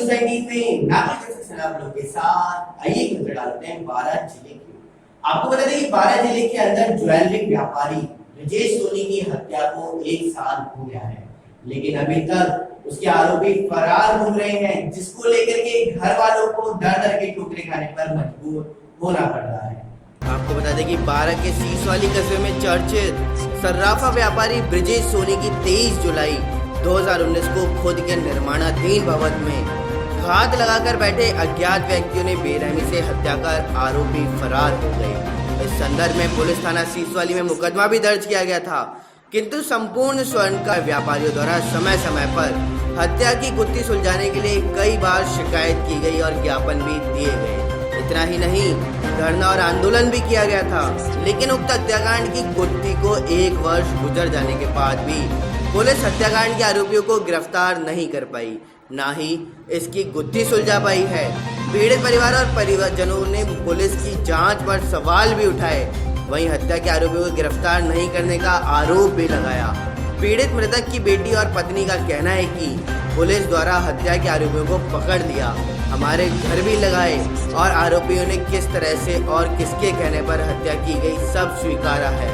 Society में नागरिकों के खिलाफ लोगों के साथ आइए एक नजर डालते हैं 12 जिले की। आपको बता दें कि 12 जिले के अंदर ज्वेलरी व्यापारी ब्रजेश सोनी की हत्या को 1 साल हो गया है, लेकिन अभी तक उसके आरोपी फरार घूम रहे हैं, जिसको लेकर के घर वालों को दर दर के ठोकरें खाने पर मजबूर होना पड़ रहा है। आपको बता दें कि 12 के सीसवाली कस्बे में चर्चित सर्राफा व्यापारी ब्रजेश सोनी की 23 जुलाई 2019 को खुद के निर्माणाधीन भवन में घात लगाकर बैठे अज्ञात व्यक्तियों ने बेरहमी से हत्या कर आरोपी फरार हो गए। इस संदर्भ में पुलिस थाना सीसवाली में मुकदमा भी दर्ज किया गया था, किंतु संपूर्ण स्वर्णकार व्यापारियों द्वारा समय समय पर हत्या की गुत्थी सुलझाने के लिए कई बार शिकायत की गई और ज्ञापन भी दिए गए। इतना ही नहीं, धरना और आंदोलन भी किया गया था, लेकिन उक्त हत्याकांड की गुत्थी को 1 वर्ष गुजर जाने के बाद भी पुलिस हत्याकांड के आरोपियों को गिरफ्तार नहीं कर पाई, ना ही इसकी गुत्थी सुलझा पाई है। पीड़ित परिवार और परिवारजनों ने पुलिस की जांच पर सवाल भी उठाए, वहीं हत्या के आरोपियों को गिरफ्तार नहीं करने का आरोप भी लगाया। पीड़ित मृतक की बेटी और पत्नी का कहना है कि पुलिस द्वारा हत्या के आरोपियों को पकड़ लिया, हमारे घर भी लगाए और आरोपियों ने किस तरह से और किसके कहने पर हत्या की गई सब स्वीकारा है,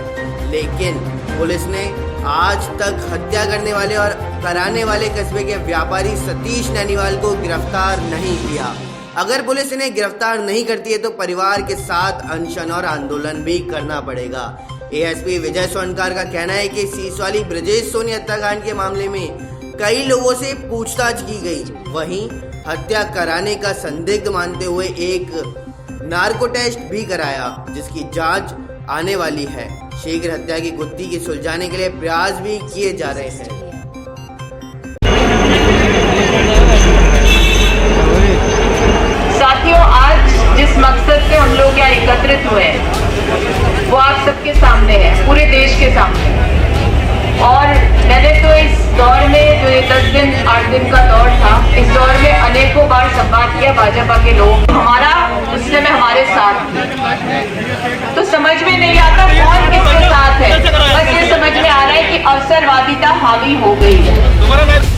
लेकिन पुलिस ने आज तक हत्या करने वाले और कराने वाले कस्बे के व्यापारी सतीश नैनीवाल को गिरफ्तार नहीं किया। अगर पुलिस इन्हें गिरफ्तार नहीं करती है तो परिवार के साथ अनशन और आंदोलन भी करना पड़ेगा। एएसपी विजय स्वर्णकार का कहना है कि सीसवाली ब्रजेश सोनी हत्याकांड के मामले में कई लोगों से पूछताछ की गई, वहीं हत्या कराने का संदिग्ध मानते हुए एक नार्को टेस्ट भी कराया, जिसकी जांच आने वाली है। शीघ्र हत्या की गुत्थी की सुलझाने के लिए प्रयास भी किए जा रहे हैं। साथियों, आज जिस मकसद से हम लोग यहाँ एकत्रित हुए हैं वो आप सबके सामने है, पूरे देश के सामने। और मैंने तो इस दौर में, जो ये 10 दिन 8 दिन का दौर था, इस दौर में अनेकों बार संवाद किया भाजपा के लोग, हमारा उस समय हमारे साथ थे। तो समझ में नहीं आता कौन किसके साथ है, बस ये समझ में आ रहा है कि अवसरवादिता हावी हो गई है।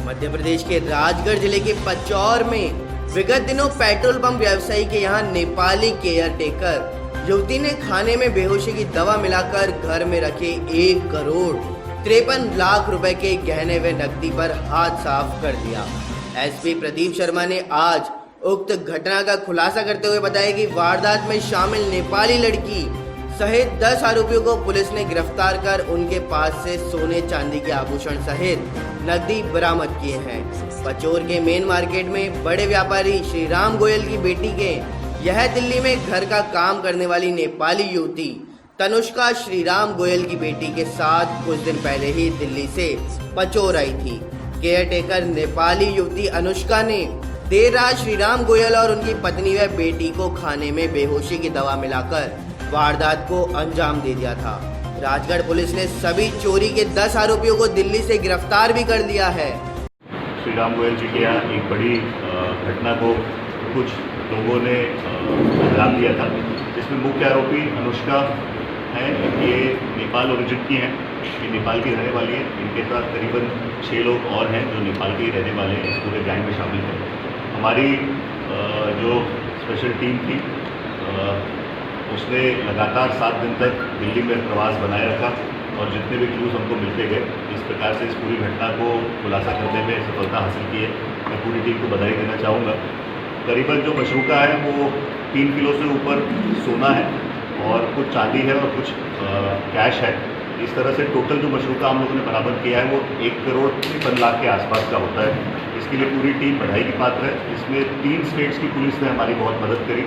मध्य प्रदेश के राजगढ़ जिले के पचौर में विगत दिनों पेट्रोल पंप व्यवसायी के यहां नेपाली केयर टेकर युवती ने खाने में बेहोशी की दवा मिलाकर घर में रखे 1 करोड़ 53 लाख रुपए के गहने व नकदी पर हाथ साफ कर दिया। एसपी प्रदीप शर्मा ने आज उक्त घटना का खुलासा करते हुए बताया कि वारदात में शामिल नेपाली लड़की सहित 10 आरोपियों को पुलिस ने गिरफ्तार कर उनके पास से सोने चांदी के आभूषण सहित नकदी बरामद किए हैं। पचौर के मेन मार्केट में बड़े व्यापारी श्रीराम गोयल की बेटी के यह दिल्ली में घर का काम करने वाली नेपाली युवती तनुष्का श्रीराम गोयल की बेटी के साथ कुछ दिन पहले ही दिल्ली से पचौर आई थी। केयर टेकर नेपाली युवती अनुष्का ने देर रात श्रीराम गोयल और उनकी पत्नी व बेटी को खाने में बेहोशी की दवा मिलाकर वारदात को अंजाम दे दिया था। राजगढ़ पुलिस ने सभी चोरी के 10 आरोपियों को दिल्ली से गिरफ्तार भी कर लिया है। श्रीराम गोयल जी के यहाँ एक बड़ी घटना को कुछ लोगों ने अंजाम दिया था, जिसमें मुख्य आरोपी अनुष्का हैं। ये नेपाल ओरिजिन की हैं, ये नेपाल की रहने वाली है। इनके साथ करीबन 6 लोग और हैं जो नेपाल के रहने वाले हैं, इस पूरे गैंग में शामिल हैं। हमारी जो स्पेशल टीम थी उसने लगातार 7 दिन तक दिल्ली में प्रवास बनाए रखा और जितने भी क्लूज हमको मिलते गए, इस प्रकार से इस पूरी घटना को खुलासा करने में सफलता हासिल की है। मैं पूरी टीम को बधाई देना चाहूँगा। करीबन जो मशरूका है वो 3 किलो से ऊपर सोना है और कुछ चांदी है और कुछ कैश है। इस तरह से टोटल जो मशरूका हम लोगों ने बरामद किया है वो 1 करोड़ 53 लाख के आसपास का होता है। इसके लिए पूरी टीम बधाई की पात्र है। इसमें 3 स्टेट्स की पुलिस ने हमारी बहुत मदद करी,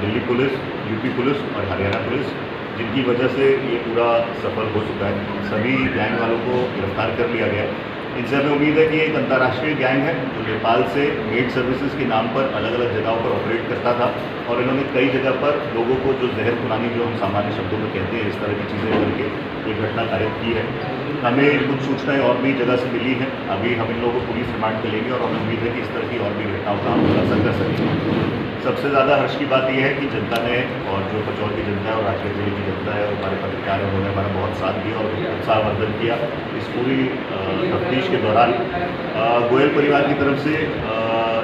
दिल्ली पुलिस, यूपी पुलिस और हरियाणा पुलिस, जिनकी वजह से ये पूरा सफल हो चुका है। सभी गैंग वालों को गिरफ्तार कर लिया गया। इनसे हमें उम्मीद है कि एक अंतर्राष्ट्रीय गैंग है जो नेपाल से मेड सर्विसेज के नाम पर अलग अलग जगहों पर ऑपरेट करता था और इन्होंने कई जगह पर लोगों को जो जहर खुरानी जो हम सामान्य शब्दों में कहते हैं इस तरह की चीज़ें करके ये घटना कायम की है। हमें कुछ सूचनाएं और भी जगह से मिली हैं, अभी हम इन लोगों को पुलिस रिमांड पे लेंगे और हमें उम्मीद है कि इस तरह की और भी घटनाओं का हम खुलासा कर सकेंगे। सबसे ज़्यादा हर्ष की बात यह है कि जनता ने और जो पचौर की जनता है और राजगढ़ जिले की जनता है और हमारे पत्रकार हैं उन्होंने हमारा बहुत साथ दिया और उत्साहवर्धन किया। इस पूरी तफ्तीश के दौरान गोयल परिवार की तरफ से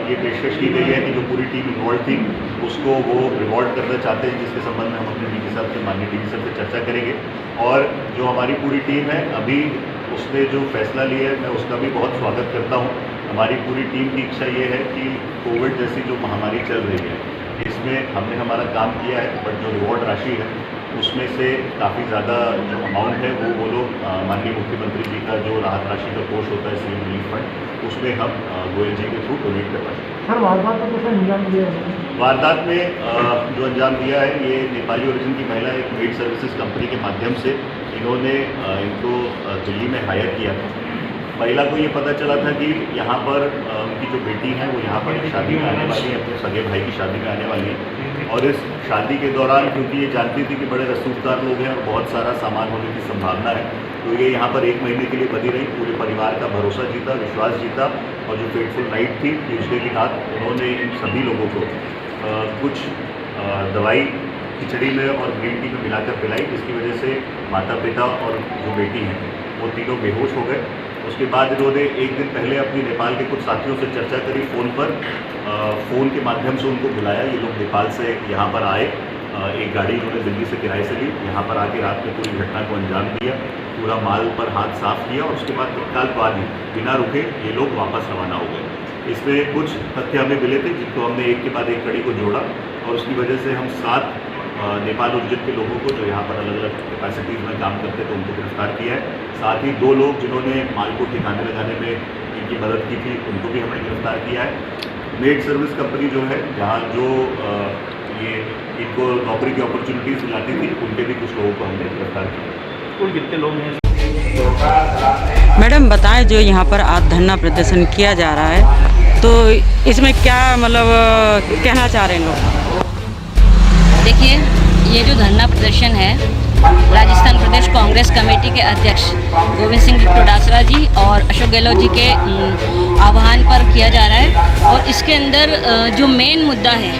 ये पेशकश की गई है कि जो पूरी टीम इन्वॉल्व थी उसको वो रिवॉर्ड करना चाहते हैं, जिसके संबंध में हम अपने डीजी साहब से माननीय डीजी साहब से चर्चा करेंगे। और जो हमारी पूरी टीम है अभी उसने जो फैसला लिया है मैं उसका भी बहुत स्वागत करता हूँ। हमारी पूरी टीम की इच्छा ये है कि कोविड जैसी जो महामारी चल रही है इसमें हमने हमारा काम किया है, बट जो रिवॉर्ड राशि है उसमें से काफ़ी ज़्यादा जो अमाउंट है वो लोग माननीय मुख्यमंत्री जी का जो राहत राशि का कोष होता है सीएम रिलीफ फंड उसमें हम गोयल जी के थ्रू डोनेट कर पाएंगे। सर वारदात को कैसे अंजाम दिया है? वारदात में जो अंजाम दिया है ये नेपाली ओरिजिन की महिला एक मेड सर्विसेज कंपनी के माध्यम से इन्होंने इनको दिल्ली में हायर किया था। महिला को ये पता चला था कि यहाँ पर उनकी जो बेटी है वो यहाँ पर शादी में आने वाली है, अपने सगे भाई की शादी में आने वाली है और इस शादी के दौरान क्योंकि ये जानती थी कि बड़े रसूखदार लोग हैं और बहुत सारा सामान होने की संभावना है तो ये यहाँ पर 1 महीने के लिए बनी रही, पूरे परिवार का भरोसा जीता, विश्वास जीता और जो फेटफुल नाइट थी ट्यूसडे की रात उन्होंने इन सभी लोगों को कुछ दवाई खिचड़ी में और ग्रीन टी में मिलाकर पिलाई, जिसकी वजह से माता पिता और जो बेटी हैं वो तीनों बेहोश हो गए। उसके बाद इन्होंने एक दिन पहले अपनी नेपाल के कुछ साथियों से चर्चा करी फ़ोन पर, फ़ोन के माध्यम से उनको बुलाया। ये लोग नेपाल से यहाँ पर आए, एक गाड़ी इन्होंने दिल्ली से किराए से ली, यहाँ पर आके रात में पूरी घटना को अंजाम दिया, पूरा माल पर हाथ साफ किया और उसके बाद तत्काल बाद ही बिना रुके ये लोग वापस रवाना हो गए। इसमें कुछ तथ्य हमें मिले थे जिनको हमने एक के बाद एक कड़ी को जोड़ा और उसकी वजह से हम 7 नेपाल ओरिजिन के लोगों को जो यहाँ पर अलग अलग कैपेसिटीज़ में काम करते थे उनको गिरफ्तार किया है। साथ ही 2 लोग जिन्होंने माल को ठिकाने लगाने में इनकी मदद की थी उनको भी हमने गिरफ्तार किया है। मेड सर्विस कंपनी जो है जहाँ जो ये इनको नौकरी की अपॉर्चुनिटीज़ दिलाती थी उनके भी कुछ लोगों को हमने गिरफ्तार किया। कुल कितने लोग हैं? मैडम बताएं जो यहाँ पर आज धरना प्रदर्शन किया जा रहा है तो इसमें क्या मतलब कहना चाह रहे हैं लोग? देखिए ये जो धरना प्रदर्शन है राजस्थान प्रदेश कांग्रेस कमेटी के अध्यक्ष गोविंद सिंह डोटासरा जी और अशोक गहलोत जी के आह्वान पर किया जा रहा है और इसके अंदर जो मेन मुद्दा है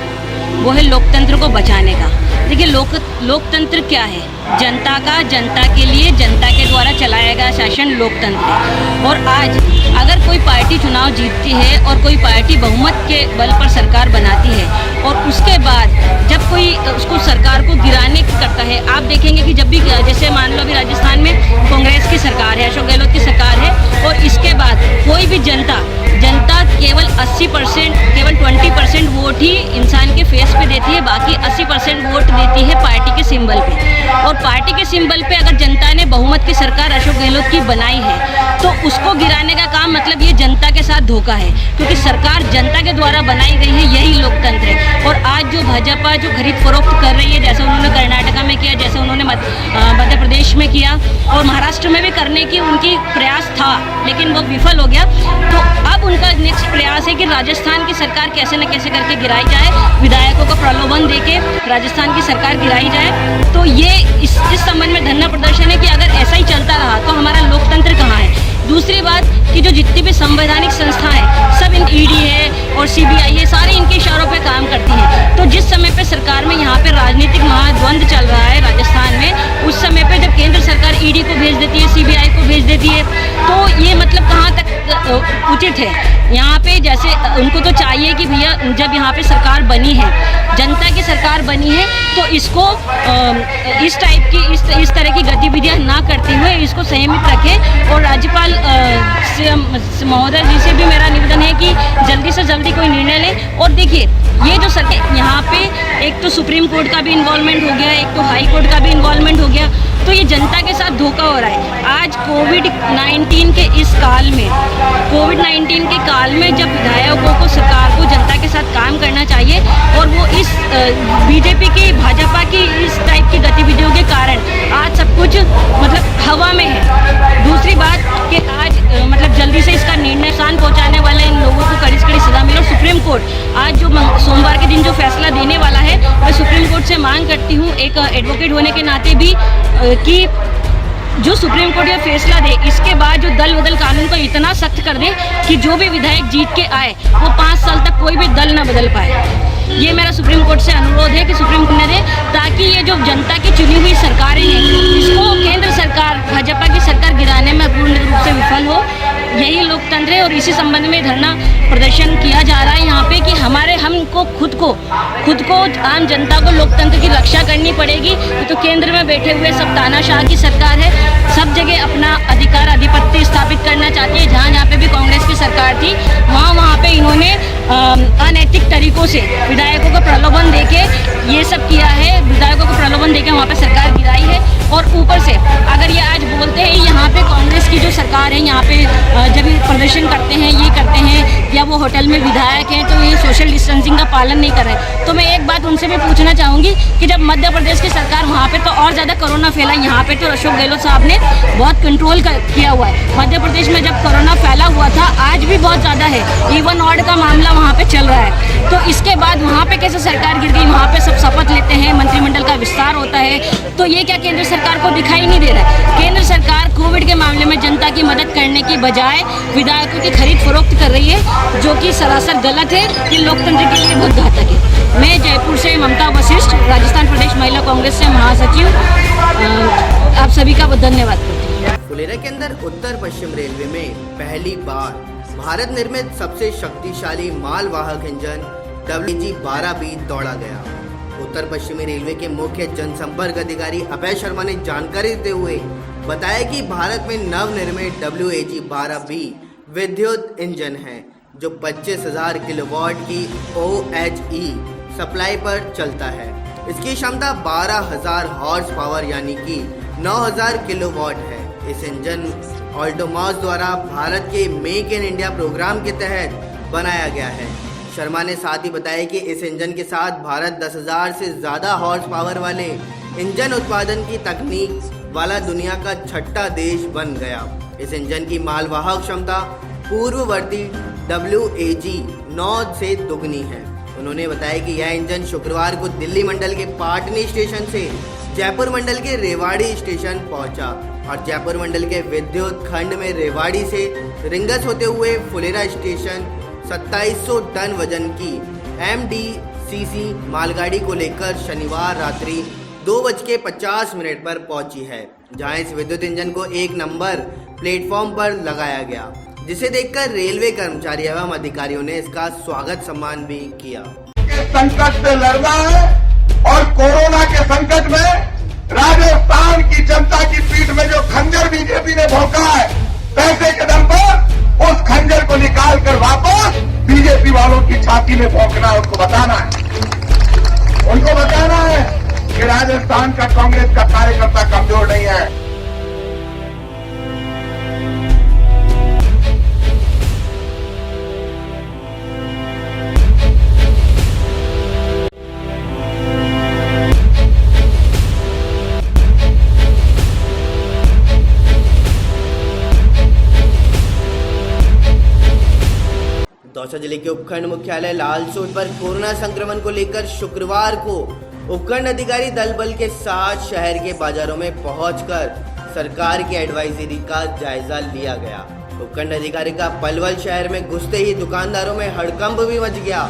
वो है लोकतंत्र को बचाने का। देखिए लोकतंत्र क्या है? जनता का, जनता के लिए, जनता के द्वारा चलाया गया शासन लोकतंत्र है। और आज अगर कोई पार्टी चुनाव जीतती है और कोई पार्टी बहुमत के बल पर सरकार बनाती है और उसके बाद जब कोई उसको सरकार को गिराने करता है, आप देखेंगे कि जब भी जैसे मान लो अभी राजस्थान में कांग्रेस की सरकार है, अशोक गहलोत की सरकार है और इसके बाद कोई भी जनता केवल 80% केवल 20% वोट ही इंसान के फेस पे देती है, बाकी 80% वोट देती है पार्टी के सिंबल पे। और पार्टी के सिंबल पे अगर जनता ने बहुमत की सरकार अशोक गहलोत की बनाई है तो उसको गिराने का काम मतलब ये जनता के साथ धोखा है, क्योंकि सरकार जनता के द्वारा बनाई गई है, यही लोकतंत्र है। और आज जो भाजपा जो खरीद फरोख्त कर रही है, जैसे उन्होंने कर्नाटका में किया, जैसे उन्होंने मध्य प्रदेश में किया और महाराष्ट्र में भी करने की उनकी प्रयास था लेकिन वो विफल हो गया, तो अब उनका नेक्स्ट प्रयास है कि राजस्थान की सरकार कैसे न कैसे करके गिराई जाए, विधायकों को प्रलोभन देके राजस्थान की सरकार गिराई जाए। तो ये इस संबंध में धरना प्रदर्शन है कि अगर ऐसा ही चलता रहा तो हमारा लोकतंत्र कहाँ है। दूसरी बात कि जो जितनी भी संवैधानिक संस्था है सब इन ईडी है और सीबीआई है, सारे इनके इशारों पे काम करती हैं। तो जिस समय पे सरकार में यहाँ पे राजनीतिक महाद्वंद चल रहा है राजस्थान में, उस समय पे जब केंद्र सरकार ईडी को भेज देती है, सीबीआई को भेज देती है, तो ये मतलब कहाँ तक उचित है। यहाँ पे जैसे उनको तो चाहिए कि भैया जब यहाँ पे सरकार बनी है, जनता की सरकार बनी है, तो इसको इस टाइप की इस तरह की गतिविधियाँ ना करते हुए इसको संयमित रखें। और राज्यपाल महोदय जी से भी मेरा निवेदन है कि जल्दी से जल्दी कोई निर्णय लें। और देखिए ये जो सरकार यहाँ पे एक तो सुप्रीम कोर्ट का भी इन्वॉल्वमेंट हो गया, एक तो हाई कोर्ट का भी इन्वॉल्वमेंट हो गया, तो ये जनता के साथ धोखा हो रहा है। आज कोविड-19 के इस काल में, कोविड-19 के काल में जब विधायकों को, सरकार को जनता के साथ काम करना चाहिए और वो इस बीजेपी की, भाजपा की इस टाइप की गतिविधियों के कारण आज सब कुछ मतलब हवा में है। दूसरी बात कि आज मतलब जल्दी आज जो सोमवार के दिन जो फैसला देने वाला है, मैं सुप्रीम कोर्ट से मांग करती हूँ एक एडवोकेट होने के नाते भी कि जो सुप्रीम कोर्ट ये फैसला दे, इसके बाद जो दल बदल कानून को इतना सख्त कर दे कि जो भी विधायक जीत के आए वो 5 साल तक कोई भी दल न बदल पाए। ये मेरा सुप्रीम कोर्ट से अनुरोध है कि सुप्रीम कोर्ट ने दे, ताकि ये जो जनता की चुनी हुई सरकारें हैं इसको केंद्र सरकार भाजपा की सरकार गिराने में पूर्ण रूप से विफल हो। यही लोकतंत्र है और इसी संबंध में धरना प्रदर्शन किया जा रहा है यहाँ पे कि हमको खुद को आम जनता को लोकतंत्र की रक्षा करनी पड़ेगी। तो केंद्र में बैठे हुए सब तानाशाह की सरकार है, सब जगह अपना अधिकार आधिपत्य स्थापित करना चाहती है। जहाँ पे भी कांग्रेस की सरकार थी वहाँ पे इन्होंने अनैतिक तरीकों से विधायकों को प्रलोभन देके ये सब किया है, विधायकों को प्रलोभन देके वहाँ पे सरकार गिराई है। और ऊपर से अगर ये आज बोलते हैं यहाँ पे कांग्रेस की जो सरकार है यहाँ पे जब ये प्रदर्शन करते हैं, ये करते हैं या वो होटल में विधायक हैं तो ये सोशल डिस्टेंसिंग का पालन नहीं कर रहे, तो मैं एक बात उनसे भी पूछना चाहूँगी कि जब मध्य प्रदेश की सरकार वहाँ पे तो और ज़्यादा कोरोना फैला, यहाँ पे तो अशोक गहलोत साहब ने बहुत कंट्रोल किया हुआ है। मध्य प्रदेश में जब कोरोना फैला हुआ था, आज भी बहुत ज़्यादा है, इवन ऑड का मामला वहाँ पे चल रहा है, तो इसके बाद वहाँ पे कैसे सरकार गिर गई? वहाँ पे सब शपथ लेते हैं, मंत्रिमंडल का विस्तार होता है, तो ये क्या केंद्र सरकार को दिखाई नहीं दे रहा है? केंद्र सरकार कोविड के मामले में जनता की मदद करने की बजाय विधायकों की खरीद फरोख्त कर रही है, जो कि सरासर गलत है, ये लोकतंत्र के लिए बहुत घातक है। मैं जयपुर से ममता वशिष्ठ, राजस्थान प्रदेश महिला कांग्रेस से महासचिव, आप सभी का बहुत धन्यवाद करती हूँ। फुलेरा के अंदर उत्तर पश्चिम रेलवे में पहली बार भारत निर्मित सबसे शक्तिशाली मालवाहक इंजन WAG-12B दौड़ा गया। उत्तर पश्चिमी रेलवे के मुख्य जनसंपर्क अधिकारी अभय शर्मा ने जानकारी देते हुए बताया कि भारत में नवनिर्मित WAG-12B विद्युत इंजन है जो 25,000 किलोवाट की OHE सप्लाई पर चलता है। इसकी क्षमता 12,000 हॉर्स पावर यानी कि 9,000 किलोवाट है। इस इंजन ऑल्टोमॉस द्वारा भारत के मेक इन इंडिया प्रोग्राम के तहत बनाया गया है। शर्मा ने साथ ही बताया कि इस इंजन के साथ भारत 10,000 से ज़्यादा हॉर्स पावर वाले इंजन उत्पादन की तकनीक वाला दुनिया का 6ठा देश बन गया। इस इंजन की मालवाहक क्षमता पूर्ववर्ती WAG-9 से दुगनी है। उन्होंने बताया कि यह इंजन शुक्रवार को दिल्ली मंडल के पाटनी स्टेशन से जयपुर मंडल के रेवाड़ी स्टेशन पहुंचा और जयपुर मंडल के विद्युत खंड में रेवाड़ी से रिंगस होते हुए फुलेरा स्टेशन 2700 टन वजन की MDCC मालगाड़ी को लेकर शनिवार रात्रि 2:50 पर पहुंची है, जहां इस विद्युत इंजन को 1 नंबर प्लेटफॉर्म पर लगाया गया, जिसे देखकर रेलवे कर्मचारी एवं अधिकारियों ने इसका स्वागत सम्मान भी किया। संकट से लड़ना है और कोरोना के संकट में राजस्थान की जनता की पीठ में जो खंजर बीजेपी ने भोंका है, पैसे के दम पर उस खंजर को निकाल कर वापस बीजेपी वालों की छाती में भोंकना है। उनको बताना है कि राजस्थान का कांग्रेस का कार्यकर्ता कमजोर नहीं है। दौसा जिले के उपखंड मुख्यालय लालसोट पर कोरोना संक्रमण को लेकर शुक्रवार को उपखंड अधिकारी दल बल के साथ शहर के बाजारों में पहुंचकर सरकार की एडवाइजरी का जायजा लिया गया। उपखंड अधिकारी का पलवल शहर में घुसते ही दुकानदारों में हड़कंप भी मच गया।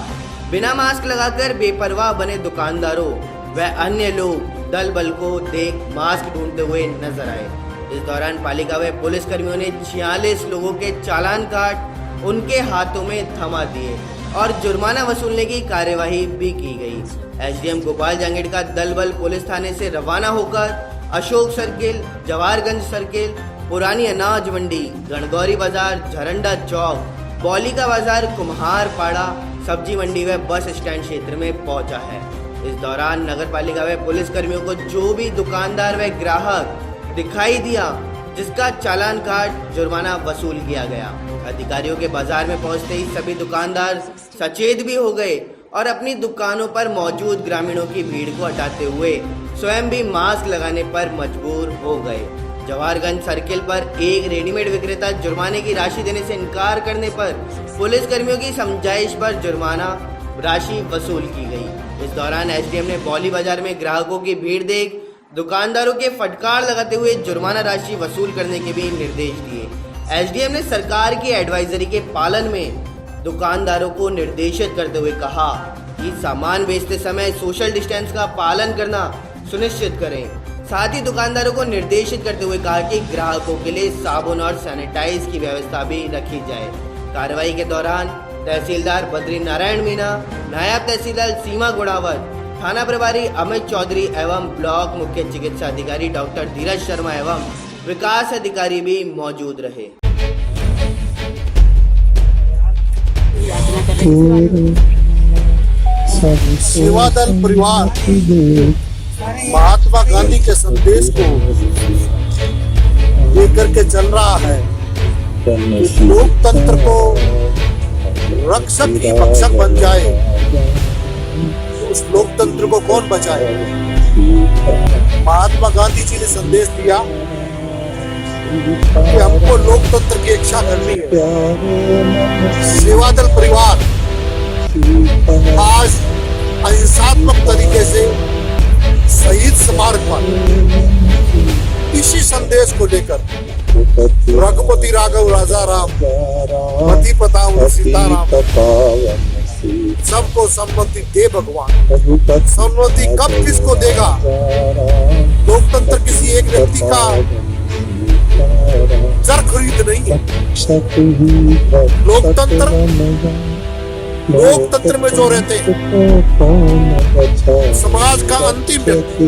बिना मास्क लगाकर बेपरवाह बने दुकानदारों व अन्य लोग दल बल को देख मास्क ढूंढते हुए नजर आए। इस दौरान पालिका व पुलिस कर्मियों ने 46 लोगों के चालान काट उनके हाथों में थमा दिए और जुर्माना वसूलने की कार्यवाही भी की गई। SDM गोपाल जांगीड़ का दल बल पुलिस थाने से रवाना होकर अशोक सर्किल, जवाहरगंज सर्किल, पुरानी अनाज मंडी, गणगौरी बाजार, झरंडा चौक, बौलिका बाजार, कुम्हार पाड़ा, सब्जी मंडी व बस स्टैंड क्षेत्र में पहुंचा है। इस दौरान नगर पालिका व पुलिस कर्मियों को जो भी दुकानदार व ग्राहक दिखाई दिया, जिसका चालान काट जुर्माना वसूल किया गया। अधिकारियों के बाजार में पहुंचते ही सभी दुकानदार सचेत भी हो गए और अपनी दुकानों पर मौजूद ग्रामीणों की भीड़ को हटाते हुए स्वयं भी मास्क लगाने पर मजबूर हो गए। जवाहरगंज सर्किल पर एक रेडीमेड विक्रेता जुर्माने की राशि देने से इनकार करने पर पुलिस कर्मियों की समझाइश पर जुर्माना राशि वसूल की गई। इस दौरान एसडीएम ने बौली बाजार में ग्राहकों की भीड़ देख दुकानदारों के फटकार लगाते हुए जुर्माना राशि वसूल करने के भी निर्देश दिए। एसडीएम ने सरकार की एडवाइजरी के पालन में दुकानदारों को निर्देशित करते हुए कहा कि सामान बेचते समय सोशल डिस्टेंस का पालन करना सुनिश्चित करें। साथ ही दुकानदारों को निर्देशित करते हुए कहा कि ग्राहकों के लिए साबुन और सैनिटाइज की व्यवस्था भी रखी जाए। कार्रवाई के दौरान तहसीलदार बद्री नारायण मीणा, नायब तहसीलदार सीमा गुड़ावत, थाना प्रभारी अमित चौधरी एवं ब्लॉक मुख्य चिकित्सा अधिकारी डॉक्टर धीरज शर्मा एवं विकास अधिकारी भी मौजूद रहे। सेवादल परिवार महात्मा गांधी के संदेश को लेकर के चल रहा है। लोकतंत्र को रक्षक ही भक्षक बन जाए, उस लोकतंत्र को कौन बचाए। महात्मा गांधी जी ने संदेश दिया कि हमको लोकतंत्र की रक्षा करनी है। सेवादल परिवार आज अहिंसात्मक तरीके से शहीद स्मारक पर इसी संदेश को लेकर रघुपति राघव राजा राम, पति पताऊ सीताराम सबको सम्मति दे भगवान। सम्मति कब किसको देगा? लोकतंत्र किसी एक व्यक्ति का जर खरीद नहीं है। लोकतंत्र में जो रहते हैं समाज का अंतिम व्यक्ति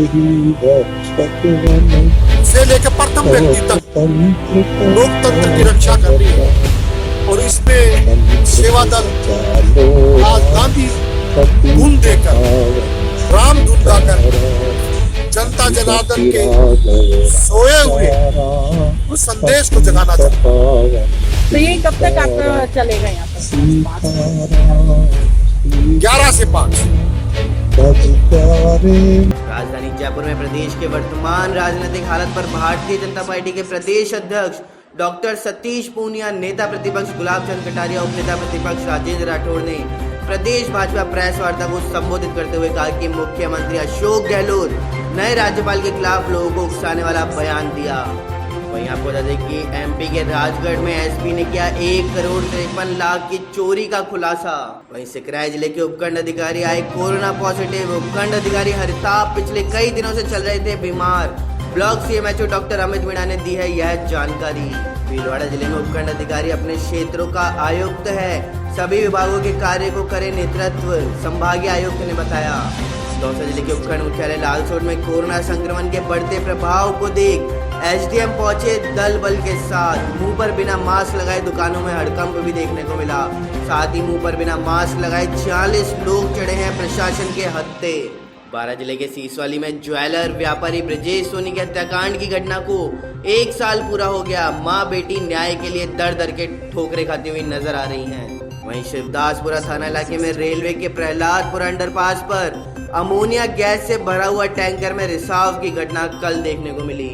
से लेकर प्रथम व्यक्ति तक लोकतंत्र की रक्षा करनी है। और इसमें सेवादल आज गांधी धुन देकर, राम धुन गाकर जनता जनार्दन के सोए हुए उस संदेश को जगाना चाहता है। तो ये कब तक आप चलेगा यहाँ पर? 11 से 5। राजधानी जयपुर में प्रदेश के वर्तमान राजनीतिक हालत पर भारतीय जनता पार्टी के प्रदेश अध्यक्ष डॉक्टर सतीश पूनिया, नेता प्रतिपक्ष गुलाब चंद कटारिया, उप नेता प्रतिपक्ष राजेंद्र राठौड़ ने प्रदेश भाजपा प्रेस वार्ता को संबोधित करते हुए कहा कि मुख्यमंत्री अशोक गहलोत नए राज्यपाल के खिलाफ लोगों को उकसाने वाला बयान दिया। वहीं आपको बता दें कि एमपी के राजगढ़ में एसपी ने किया 1 करोड़ 53 लाख की चोरी का खुलासा। वहीं सिकराय जिले के उपखंड अधिकारी आए कोरोना पॉजिटिव। उपखंड अधिकारी हरिताप पिछले कई दिनों से चल रहे थे बीमार। Block CMHO doctor Amit Meena ने दी है यह जानकारी। भीलवाड़ा जिले में उपखंड अधिकारी अपने क्षेत्रों का आयुक्त है, सभी विभागों के कार्य को करे नेतृत्व, संभागीय आयुक्त ने बताया। दौसा जिले के उपखंड मुख्यालय लालसोट में कोरोना संक्रमण के बढ़ते प्रभाव को देख एसडीएम पहुंचे दल बल के साथ। मुंह पर बिना मास्क लगाए दुकानों में हड़कंप भी देखने को मिला। साथ ही मुंह पर बिना मास्क लगाए 40 लोग चढ़े हैं प्रशासन के हत्थे। बारां जिले के सीसवाली में ज्वेलर व्यापारी ब्रजेश सोनी के हत्याकांड की घटना को 1 साल पूरा हो गया। मां बेटी न्याय के लिए दर दर के ठोकरे खाती हुई नजर आ रही हैं। वहीं शिवदासपुरा थाना इलाके में रेलवे के प्रहलादपुर अंडरपास पर अमोनिया गैस से भरा हुआ टैंकर में रिसाव की घटना कल देखने को मिली।